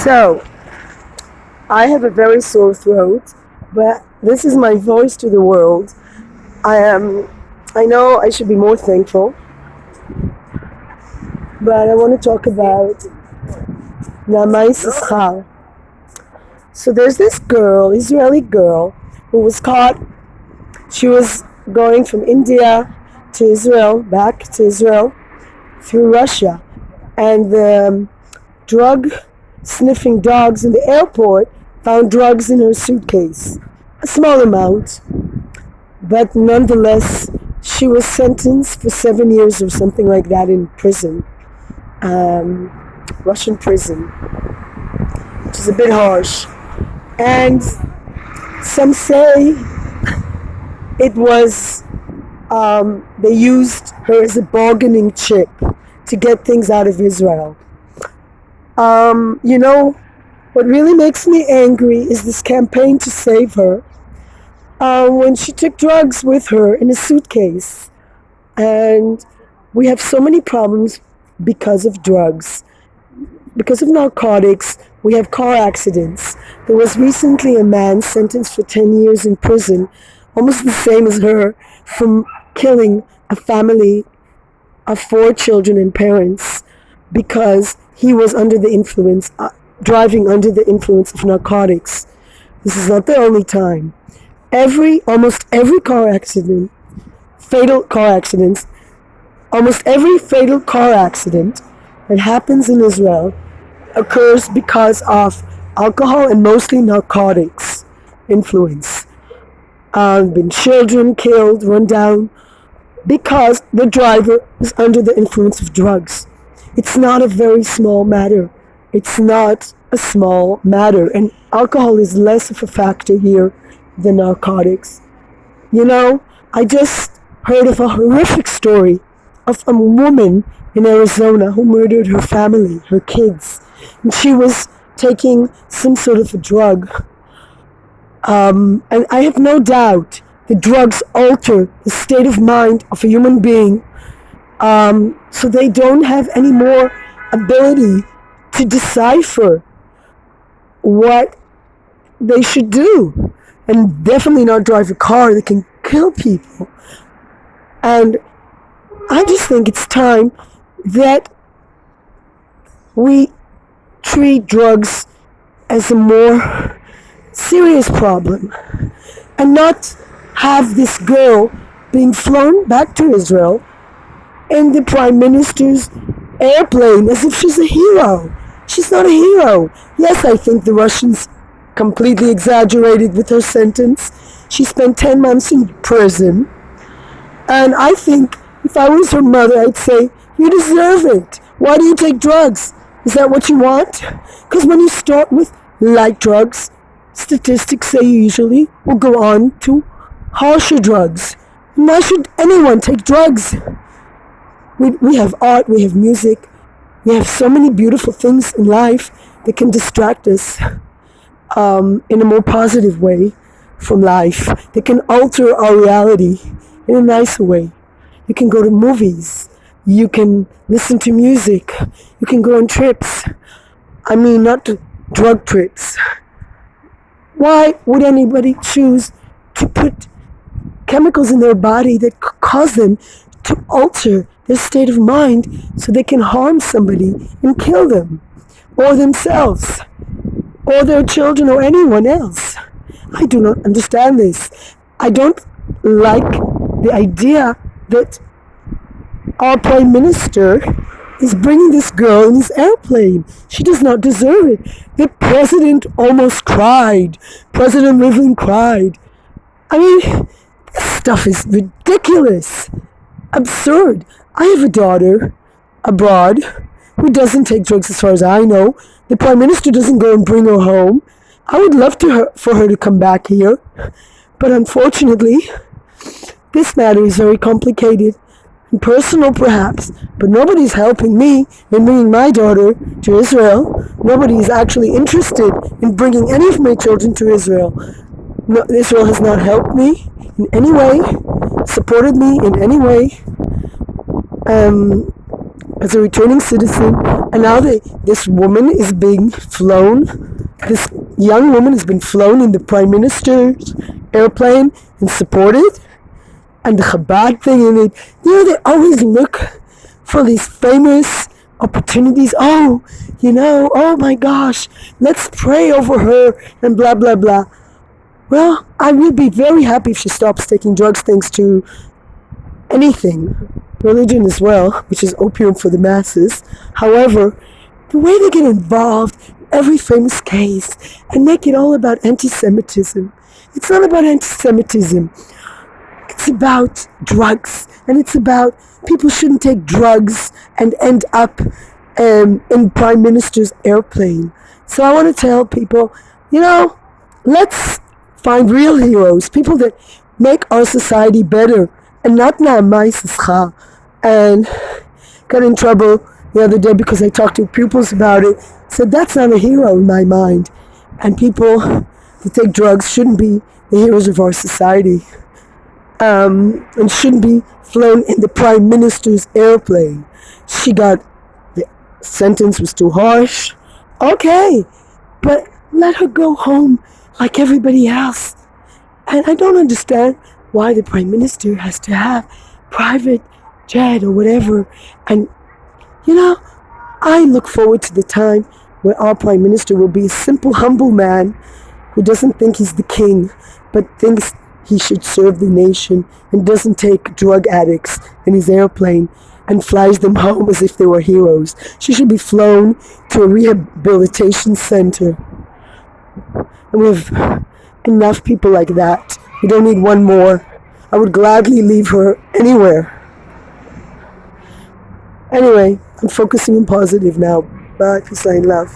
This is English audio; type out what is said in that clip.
So, I have a very sore throat, but this is my voice to the world. I am. I know I should be more thankful, but I want to talk about Naama. So there's this girl, Israeli girl, who was caught. She was going from India to Israel, back to Israel, through Russia, and the drug sniffing dogs in the airport found drugs in her suitcase. A small amount, but nonetheless, she was sentenced for 7 years or something like that in prison, Russian prison, which is a bit harsh. And some say it was, they used her as a bargaining chip to get things out of Israel. What really makes me angry is this campaign to save her. When she took drugs with her in a suitcase. And we have so many problems because of drugs. Because of narcotics, we have car accidents. There was recently a man sentenced for 10 years in prison, almost the same as her, from killing a family of 4 children and parents because he was under the influence, driving under the influence of narcotics. This is not the only time. Almost every fatal car accident that happens in Israel occurs because of alcohol and mostly narcotics influence. Been children killed, run down, because the driver is under the influence of drugs. It's not a very small matter. It's not a small matter, and alcohol is less of a factor here than narcotics. I just heard of a horrific story of a woman in Arizona who murdered her family, her kids, and she was taking some sort of a drug. And I have no doubt the drugs alter the state of mind of a human being, so they don't have any more ability to decipher what they should do, and definitely not drive a car that can kill people. And I just think it's time that we treat drugs as a more serious problem and not have this girl being flown back to Israel in the Prime Minister's airplane as if she's a hero. She's not a hero. Yes, I think the Russians completely exaggerated with her sentence. She spent 10 months in prison. And I think if I was her mother, I'd say, you deserve it. Why do you take drugs? Is that what you want? Because when you start with light drugs, statistics say you usually will go on to harsher drugs. And why should anyone take drugs? We have art, we have music, we have so many beautiful things in life that can distract us in a more positive way from life, that can alter our reality in a nicer way. You can go to movies, you can listen to music, you can go on trips. I mean, not drug trips. Why would anybody choose to put chemicals in their body that cause them to alter their state of mind so they can harm somebody and kill them, or themselves, or their children, or anyone else? I do not understand this. I don't like the idea that our Prime Minister is bringing this girl in his airplane. She does not deserve it. The president almost cried. President Rivlin cried. I mean, this stuff is ridiculous, absurd. I have a daughter abroad who doesn't take drugs as far as I know. The Prime Minister doesn't go and bring her home. I would love for her to come back here, but unfortunately, this matter is very complicated and personal perhaps, but nobody's helping me in bringing my daughter to Israel. Nobody is actually interested in bringing any of my children to Israel. No, Israel has not helped me in any way, supported me in any way. as a returning citizen, and now this woman is being flown. This young woman has been flown in the prime minister's airplane and supported. And the Chabad thing in it, they always look for these famous opportunities. Oh, oh my gosh, let's pray over her and blah, blah, blah. Well, I would be very happy if she stops taking drugs thanks to anything, religion as well, which is opium for the masses. However, the way they get involved in every famous case and make it all about anti-Semitism. It's not about anti-Semitism. It's about drugs, and it's about people shouldn't take drugs and end up in Prime Minister's airplane. So I want to tell people, let's find real heroes, people that make our society better, and not Naama. And got in trouble the other day because I talked to pupils about it. Said that's not a hero in my mind, and people that take drugs shouldn't be the heroes of our society. And shouldn't be flown in the Prime Minister's airplane. The sentence was too harsh. Okay, but let her go home like everybody else. And I don't understand why the Prime Minister has to have private jet or whatever. And, I look forward to the time where our Prime Minister will be a simple, humble man who doesn't think he's the king, but thinks he should serve the nation and doesn't take drug addicts in his airplane and flies them home as if they were heroes. She should be flown to a rehabilitation center. And we have enough people like that. We don't need one more. I would gladly leave her anywhere. Anyway, I'm focusing on positive now. Bye. Peace, light, and love.